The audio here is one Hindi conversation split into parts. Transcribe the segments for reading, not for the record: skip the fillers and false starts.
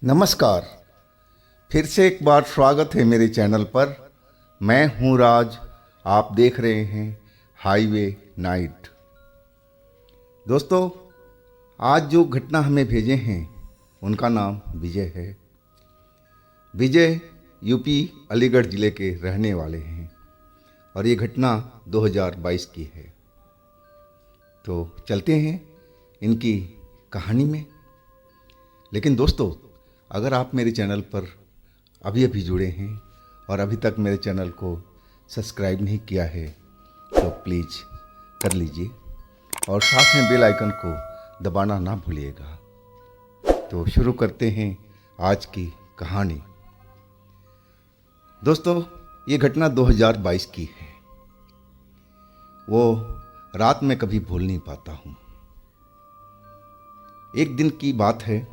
नमस्कार। फिर से एक बार स्वागत है मेरे चैनल पर। मैं हूं राज। आप देख रहे हैं हाईवे नाइट। दोस्तों, आज जो घटना हमें भेजे हैं उनका नाम विजय है। विजय यूपी अलीगढ़ ज़िले के रहने वाले हैं और ये घटना 2022 की है। तो चलते हैं इनकी कहानी में। लेकिन दोस्तों, अगर आप मेरे चैनल पर अभी जुड़े हैं और अभी तक मेरे चैनल को सब्सक्राइब नहीं किया है तो प्लीज़ कर लीजिए और साथ में बेल आइकन को दबाना ना भूलिएगा। तो शुरू करते हैं आज की कहानी। दोस्तों, ये घटना 2022 की है। वो रात में कभी भूल नहीं पाता हूँ। एक दिन की बात है।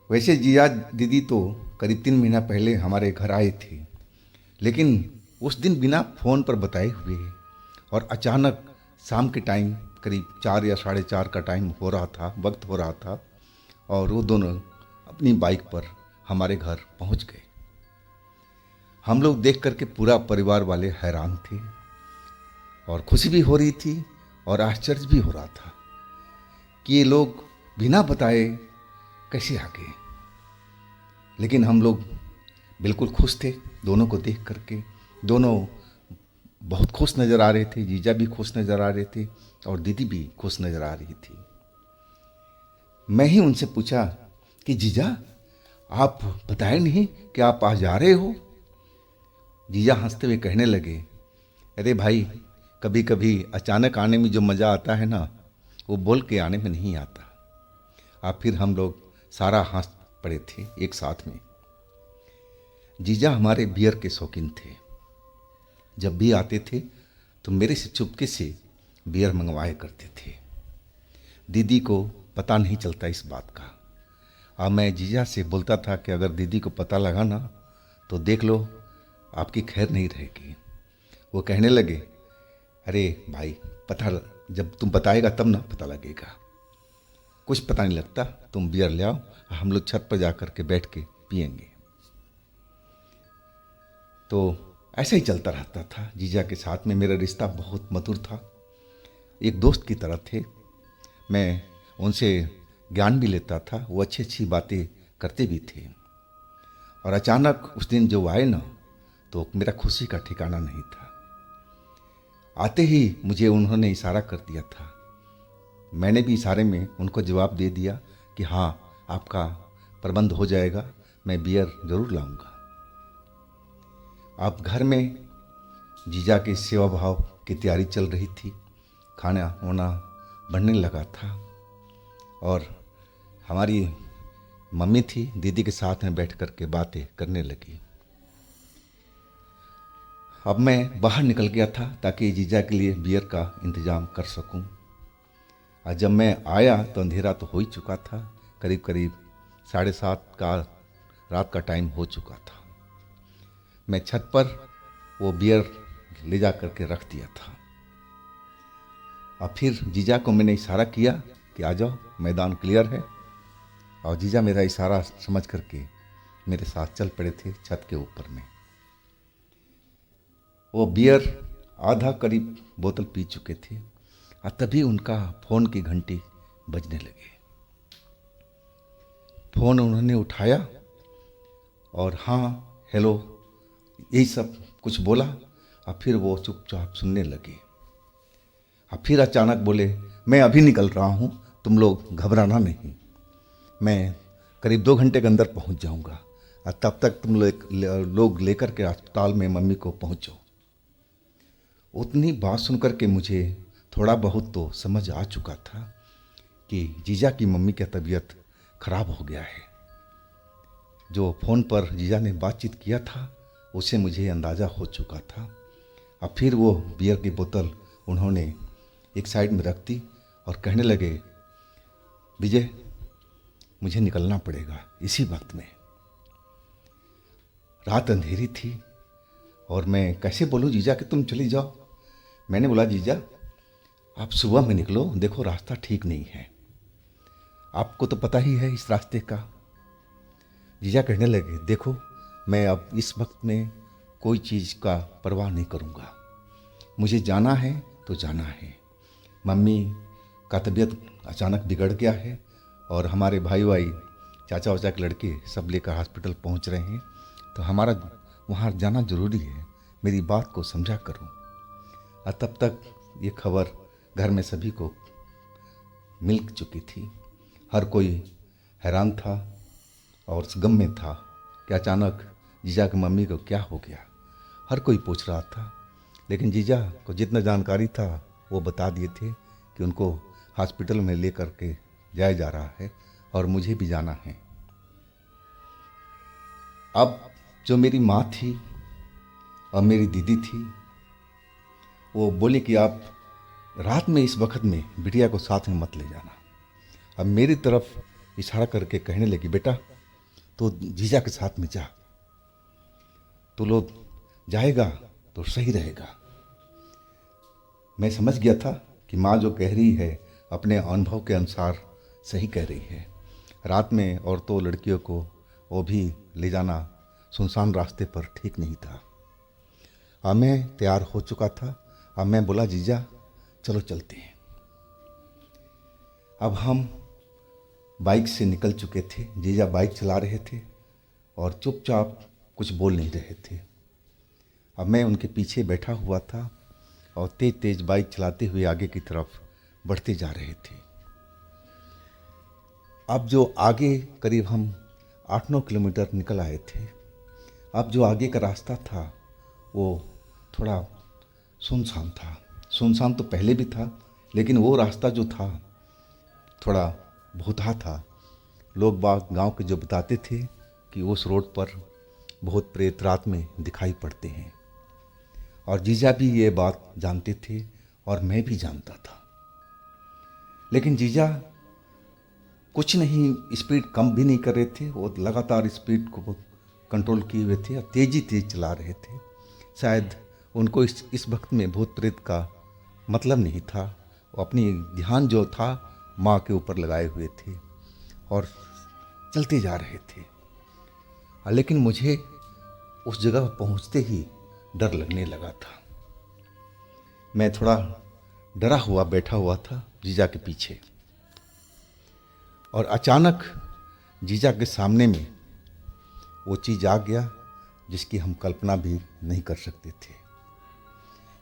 वैसे जिया दीदी तो करीब 3 महीना पहले हमारे घर आए थे, लेकिन उस दिन बिना फ़ोन पर बताए हुए और अचानक शाम के टाइम करीब 4 या 4:30 का टाइम हो रहा था, वक्त हो रहा था, और वो दोनों अपनी बाइक पर हमारे घर पहुंच गए। हम लोग देख करके पूरा परिवार वाले हैरान थे और खुशी भी हो रही थी और आश्चर्य भी हो रहा था कि ये लोग बिना बताए कैसे आ गए। लेकिन हम लोग बिल्कुल खुश थे दोनों को देख करके। दोनों बहुत खुश नज़र आ रहे थे। जीजा भी खुश नज़र आ रहे थे और दीदी भी खुश नज़र आ रही थी। मैं ही उनसे पूछा कि जीजा, आप बताए नहीं कि आप आज आ रहे हो? जीजा हंसते हुए कहने लगे, अरे भाई, कभी कभी अचानक आने में जो मज़ा आता है ना, वो बोल के आने में नहीं आता। अब फिर हम लोग सारा हंस पड़े थे एक साथ में। जीजा हमारे बियर के शौकीन थे। जब भी आते थे तो मेरे से चुपके से बियर मंगवाया करते थे। दीदी को पता नहीं चलता इस बात का। अब मैं जीजा से बोलता था कि अगर दीदी को पता लगा ना तो देख लो, आपकी खैर नहीं रहेगी। वो कहने लगे, अरे भाई, पता जब तुम बताएगा तब ना पता लगेगा। कुछ पता नहीं लगता, तुम बियर ले आओ, हम लोग छत पर जा कर के बैठ के पियेंगे। तो ऐसे ही चलता रहता था। जीजा के साथ में मेरा रिश्ता बहुत मधुर था, एक दोस्त की तरह थे। मैं उनसे ज्ञान भी लेता था, वो अच्छी अच्छी बातें करते भी थे। और अचानक उस दिन जो आए ना, तो मेरा खुशी का ठिकाना नहीं था। आते ही मुझे उन्होंने इशारा कर दिया था। मैंने भी इशारे में उनको जवाब दे दिया कि हाँ, आपका प्रबंध हो जाएगा, मैं बियर ज़रूर लाऊंगा। अब घर में जीजा की सेवा भाव की तैयारी चल रही थी। खाना वाना बनने लगा था और हमारी मम्मी थी, दीदी के साथ में बैठ कर के बातें करने लगी। अब मैं बाहर निकल गया था ताकि जीजा के लिए बियर का इंतज़ाम कर सकूं। और जब मैं आया तो अंधेरा तो हो ही चुका था। करीब करीब 7:30 का रात का टाइम हो चुका था। मैं छत पर वो बियर ले जा करके रख दिया था। और फिर जीजा को मैंने इशारा किया कि आ जाओ, मैदान क्लियर है। और जीजा मेरा इशारा समझ करके मेरे साथ चल पड़े थे छत के ऊपर में। वो बियर आधा करीब बोतल पी चुके थे और तभी उनका फ़ोन की घंटी बजने लगी। फ़ोन उन्होंने उठाया और हाँ, हेलो, यही सब कुछ बोला और फिर वो चुपचाप सुनने लगे। और फिर अचानक बोले, मैं अभी निकल रहा हूँ, तुम लोग घबराना नहीं, मैं करीब 2 घंटे के अंदर पहुँच जाऊँगा और तब तक तुम लोग लेकर के अस्पताल में मम्मी को पहुँचो। उतनी बात सुनकर के मुझे थोड़ा बहुत तो समझ आ चुका था कि जीजा की मम्मी की तबीयत खराब हो गया है। जो फ़ोन पर जीजा ने बातचीत किया था उससे मुझे अंदाज़ा हो चुका था। अब फिर वो बियर की बोतल उन्होंने एक साइड में रख दी और कहने लगे, विजय, मुझे निकलना पड़ेगा इसी वक्त में। रात अंधेरी थी और मैं कैसे बोलूँ जीजा कि तुम चली जाओ। मैंने बोला, जीजा आप सुबह में निकलो, देखो रास्ता ठीक नहीं है, आपको तो पता ही है इस रास्ते का। जीजा कहने लगे, देखो मैं अब इस वक्त में कोई चीज़ का परवाह नहीं करूँगा, मुझे जाना है तो जाना है। मम्मी का तबीयत अचानक बिगड़ गया है और हमारे भाई चाचा वाचा के लड़के सब लेकर हॉस्पिटल पहुंच रहे हैं, तो हमारा वहां जाना ज़रूरी है, मेरी बात को समझा करो। और तब तक ये खबर घर में सभी को मिल चुकी थी। हर कोई हैरान था और गम में था कि अचानक जीजा की मम्मी को क्या हो गया। हर कोई पूछ रहा था, लेकिन जीजा को जितना जानकारी था वो बता दिए थे कि उनको हॉस्पिटल में ले कर के जाया जा रहा है और मुझे भी जाना है। अब जो मेरी माँ थी और मेरी दीदी थी, वो बोले कि आप रात में इस वक्त में बिटिया को साथ में मत ले जाना। अब मेरी तरफ इशारा करके कहने लगी, बेटा तो जीजा के साथ में जा, तो लोग जाएगा तो सही रहेगा। मैं समझ गया था कि माँ जो कह रही है अपने अनुभव के अनुसार सही कह रही है। रात में औरतों लड़कियों को वो भी ले जाना सुनसान रास्ते पर ठीक नहीं था। अब मैं तैयार हो चुका था। अब मैं बोला, जीजा चलो चलते हैं। अब हम बाइक से निकल चुके थे। जीजा बाइक चला रहे थे और चुपचाप कुछ बोल नहीं रहे थे। अब मैं उनके पीछे बैठा हुआ था और तेज तेज बाइक चलाते हुए आगे की तरफ बढ़ते जा रहे थे। अब जो आगे करीब हम 8-9 किलोमीटर निकल आए थे। अब जो आगे का रास्ता था वो थोड़ा सुनसान था। सुनसान तो पहले भी था, लेकिन वो रास्ता जो था थोड़ा भूतहा था। लोग बाग गांव के जो बताते थे कि उस रोड पर बहुत प्रेत रात में दिखाई पड़ते हैं, और जीजा भी ये बात जानते थे और मैं भी जानता था। लेकिन जीजा कुछ नहीं, स्पीड कम भी नहीं कर रहे थे, वो लगातार स्पीड को कंट्रोल किए हुए थे और तेज चला रहे थे। शायद उनको इस वक्त में भूत प्रेत का मतलब नहीं था। वो अपनी ध्यान जो था माँ के ऊपर लगाए हुए थे और चलते जा रहे थे। लेकिन मुझे उस जगह पहुँचते ही डर लगने लगा था। मैं थोड़ा डरा हुआ बैठा हुआ था जीजा के पीछे, और अचानक जीजा के सामने में वो चीज़ आ गया जिसकी हम कल्पना भी नहीं कर सकते थे।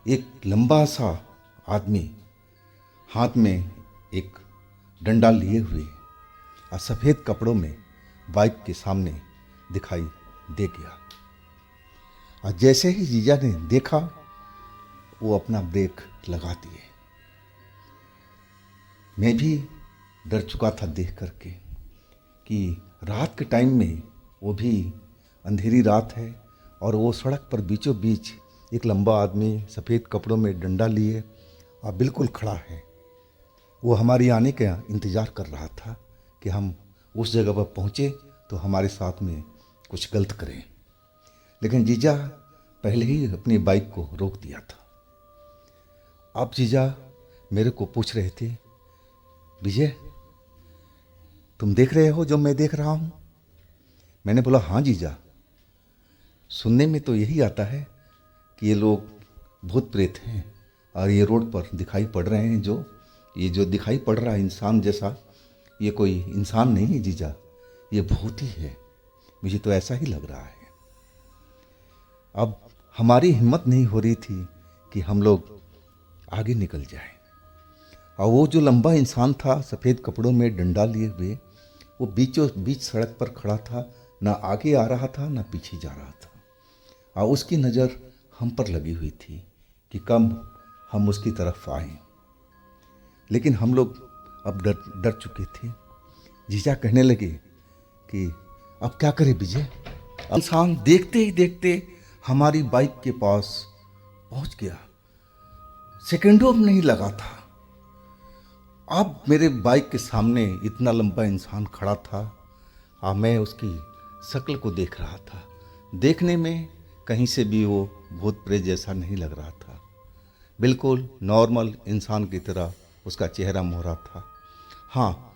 एक लंबा सा आदमी हाथ में एक डंडा लिए हुए और सफ़ेद कपड़ों में बाइक के सामने दिखाई दे गया। और जैसे ही जीजा ने देखा वो अपना ब्रेक लगा दिए। मैं भी डर चुका था देख करके कि रात के टाइम में, वो भी अंधेरी रात है, और वो सड़क पर बीचों बीच एक लंबा आदमी सफ़ेद कपड़ों में डंडा लिए और बिल्कुल खड़ा है। वो हमारी आने का इंतज़ार कर रहा था कि हम उस जगह पर पहुँचे तो हमारे साथ में कुछ गलत करें। लेकिन जीजा पहले ही अपनी बाइक को रोक दिया था। अब जीजा मेरे को पूछ रहे थे, विजय तुम देख रहे हो जो मैं देख रहा हूँ? मैंने बोला, हाँ जीजा, सुनने में तो यही आता है कि ये लोग भूत प्रेत हैं और ये रोड पर दिखाई पड़ रहे हैं। ये जो दिखाई पड़ रहा है इंसान जैसा, ये कोई इंसान नहीं है जीजा, ये भूत ही है। मुझे तो ऐसा ही लग रहा है। अब हमारी हिम्मत नहीं हो रही थी कि हम लोग आगे निकल जाएं। और वो जो लंबा इंसान था सफ़ेद कपड़ों में डंडा लिए हुए, वो बीचों बीच सड़क पर खड़ा था, ना आगे आ रहा था ना पीछे जा रहा था। और उसकी नज़र हम पर लगी हुई थी कि कम हम उसकी तरफ आएं। लेकिन हम लोग अब डर चुके थे। जीजा कहने लगे कि अब क्या करें विजय? इंसान देखते ही देखते हमारी बाइक के पास पहुंच गया। सेकंडों में नहीं लगा था। अब मेरे बाइक के सामने इतना लंबा इंसान खड़ा था और मैं उसकी शक्ल को देख रहा था। देखने में कहीं से भी वो भूत प्रेत जैसा नहीं लग रहा था। बिल्कुल नॉर्मल इंसान की तरह उसका चेहरा मोहरा था। हाँ,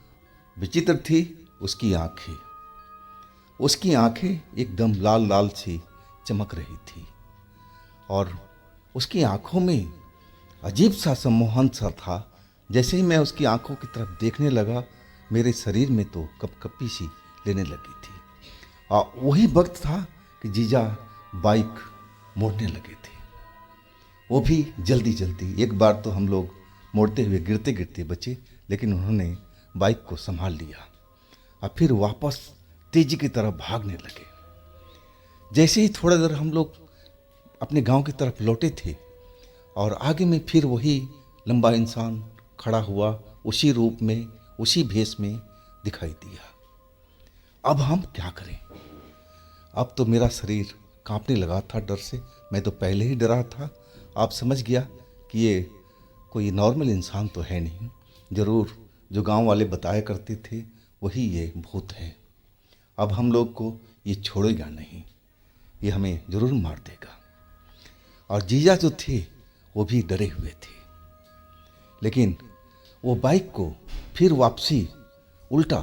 विचित्र थी उसकी आंखें। उसकी आंखें एकदम लाल लाल सी चमक रही थी और उसकी आंखों में अजीब सा सम्मोहन सा था। जैसे ही मैं उसकी आंखों की तरफ देखने लगा, मेरे शरीर में तो कपकपी सी लेने लगी थी। और वही वक्त था कि जीजा बाइक मोड़ने लगे थे, वो भी जल्दी जल्दी। एक बार तो हम लोग मोड़ते हुए गिरते गिरते बचे, लेकिन उन्होंने बाइक को संभाल लिया और फिर वापस तेजी की तरफ भागने लगे। जैसे ही थोड़ा देर हम लोग अपने गांव की तरफ लौटे थे और आगे में फिर वही लंबा इंसान खड़ा हुआ, उसी रूप में, उसी भेष में दिखाई दिया। अब हम क्या करें? अब तो मेरा शरीर कांपने लगा था डर से। मैं तो पहले ही डरा था। आप समझ गया कि ये कोई नॉर्मल इंसान तो है नहीं, ज़रूर जो गांव वाले बताया करते थे वही ये भूत है। अब हम लोग को ये छोड़ेगा नहीं, ये हमें ज़रूर मार देगा। और जीजा जो थे वो भी डरे हुए थे, लेकिन वो बाइक को फिर वापसी उल्टा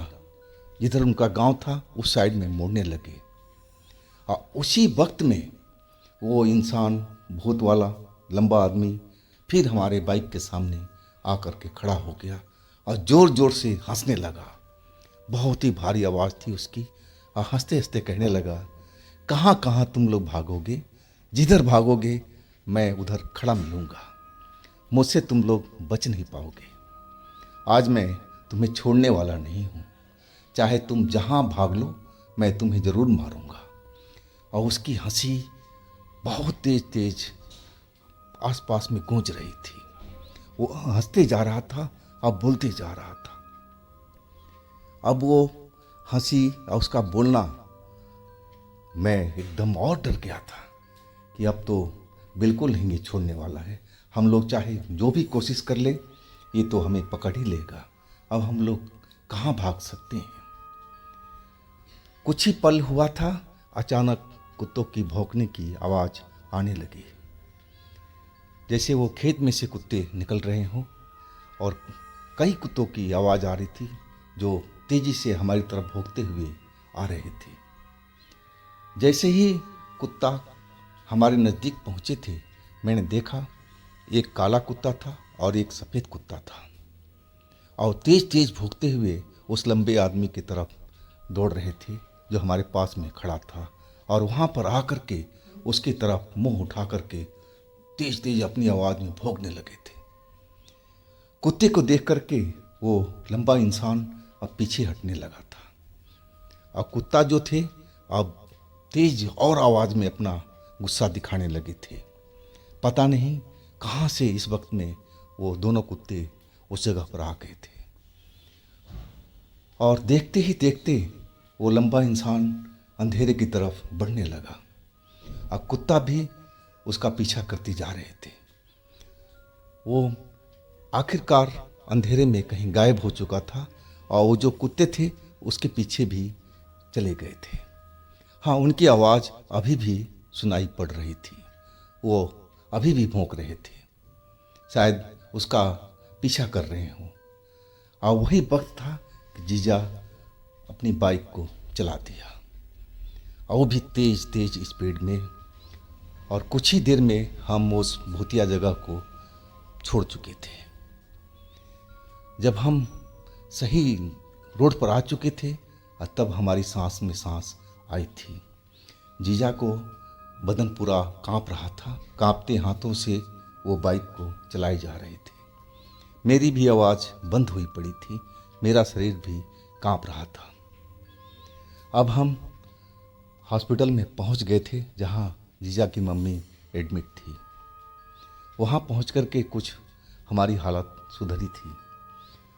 जिधर उनका गांव था उस साइड में मोड़ने लगे। और उसी वक्त में वो इंसान, भूत वाला लंबा आदमी, फिर हमारे बाइक के सामने आकर के खड़ा हो गया और ज़ोर ज़ोर से हंसने लगा। बहुत ही भारी आवाज़ थी उसकी और हंसते हंसते कहने लगा, कहाँ कहाँ तुम लोग भागोगे? जिधर भागोगे मैं उधर खड़ा मिलूँगा, मुझसे तुम लोग बच नहीं पाओगे। आज मैं तुम्हें छोड़ने वाला नहीं हूँ, चाहे तुम जहाँ भाग लो मैं तुम्हें ज़रूर मारूँगा। और उसकी हंसी बहुत तेज तेज आसपास में गूंज रही थी। वो हंसते जा रहा था और बोलते जा रहा था। अब वो हंसी और उसका बोलना, मैं एकदम और डर गया था कि अब तो बिल्कुल नहीं छोड़ने वाला है। हम लोग चाहे जो भी कोशिश कर ले, ये तो हमें पकड़ ही लेगा। अब हम लोग कहाँ भाग सकते हैं? कुछ ही पल हुआ था, अचानक कुत्तों की भौंकने की आवाज़ आने लगी, जैसे वो खेत में से कुत्ते निकल रहे हों। और कई कुत्तों की आवाज़ आ रही थी जो तेज़ी से हमारी तरफ भौंकते हुए आ रहे थे। जैसे ही कुत्ता हमारे नज़दीक पहुँचे थे, मैंने देखा एक काला कुत्ता था और एक सफ़ेद कुत्ता था, और तेज़ तेज़ भौंकते हुए उस लंबे आदमी की तरफ दौड़ रहे थे जो हमारे पास में खड़ा था। और वहाँ पर आकर के उसकी तरफ मुंह उठा करके तेज तेज अपनी आवाज़ में भौंकने लगे थे। कुत्ते को देख करके वो लंबा इंसान अब पीछे हटने लगा था और कुत्ता जो थे अब तेज और आवाज़ में अपना गुस्सा दिखाने लगे थे। पता नहीं कहाँ से इस वक्त में वो दोनों कुत्ते उस जगह पर आ गए थे। और देखते ही देखते वो लंबा इंसान अंधेरे की तरफ बढ़ने लगा और कुत्ता भी उसका पीछा करते जा रहे थे। वो आखिरकार अंधेरे में कहीं गायब हो चुका था और वो जो कुत्ते थे उसके पीछे भी चले गए थे। हाँ, उनकी आवाज़ अभी भी सुनाई पड़ रही थी, वो अभी भी भौंक रहे थे, शायद उसका पीछा कर रहे हों। और वही वक्त था कि जीजा अपनी बाइक को चला दिया, और वो भी तेज तेज स्पीड में। और कुछ ही देर में हम उस भूतिया जगह को छोड़ चुके थे। जब हम सही रोड पर आ चुके थे तब हमारी सांस में सांस आई थी। जीजा को बदन पूरा कांप रहा था, कांपते हाथों से वो बाइक को चलाए जा रहे थे। मेरी भी आवाज़ बंद हुई पड़ी थी, मेरा शरीर भी कांप रहा था। अब हम हॉस्पिटल में पहुंच गए थे जहां जीजा की मम्मी एडमिट थी। वहां पहुंच कर के कुछ हमारी हालत सुधरी थी।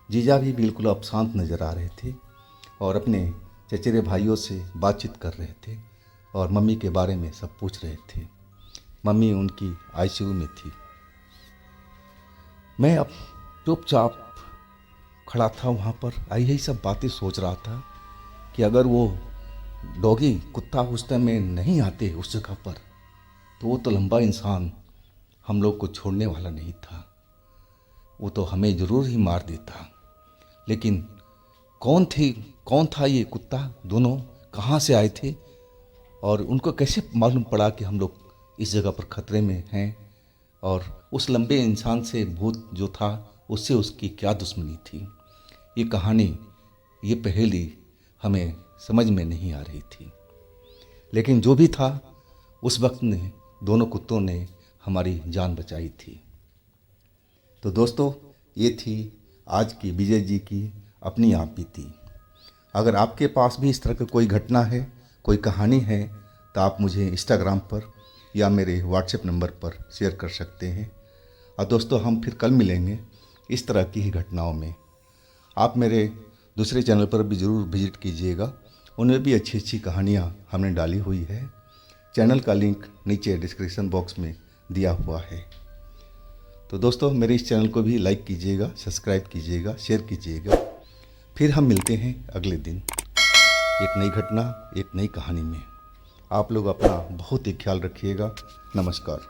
जीजा भी बिल्कुल अब शांत नज़र आ रहे थे और अपने चचेरे भाइयों से बातचीत कर रहे थे और मम्मी के बारे में सब पूछ रहे थे। मम्मी उनकी आईसीयू में थी। मैं अब चुपचाप खड़ा था वहाँ पर, यही सब बातें सोच रहा था कि अगर वो डॉगी कुत्ता उस टाइम में नहीं आते उस जगह पर, तो वो तो लंबा इंसान हम लोग को छोड़ने वाला नहीं था, वो तो हमें ज़रूर ही मार देता। लेकिन कौन था ये कुत्ता? दोनों कहाँ से आए थे और उनको कैसे मालूम पड़ा कि हम लोग इस जगह पर खतरे में हैं, और उस लंबे इंसान से भूत जो था उससे उसकी क्या दुश्मनी थी। ये कहानी, ये पहेली हमें समझ में नहीं आ रही थी, लेकिन जो भी था उस वक्त ने दोनों कुत्तों ने हमारी जान बचाई थी। तो दोस्तों, ये थी आज की विजय जी की अपनी आप बीती। अगर आपके पास भी इस तरह की कोई घटना है, कोई कहानी है, तो आप मुझे इंस्टाग्राम पर या मेरे व्हाट्सएप नंबर पर शेयर कर सकते हैं। और दोस्तों, हम फिर कल मिलेंगे इस तरह की ही घटनाओं में। आप मेरे दूसरे चैनल पर भी ज़रूर विजिट कीजिएगा, उनमें भी अच्छी अच्छी कहानियाँ हमने डाली हुई है। चैनल का लिंक नीचे डिस्क्रिप्शन बॉक्स में दिया हुआ है। तो दोस्तों, मेरे इस चैनल को भी लाइक कीजिएगा, सब्सक्राइब कीजिएगा, शेयर कीजिएगा। फिर हम मिलते हैं अगले दिन एक नई घटना, एक नई कहानी में। आप लोग अपना बहुत ही ख्याल रखिएगा। नमस्कार।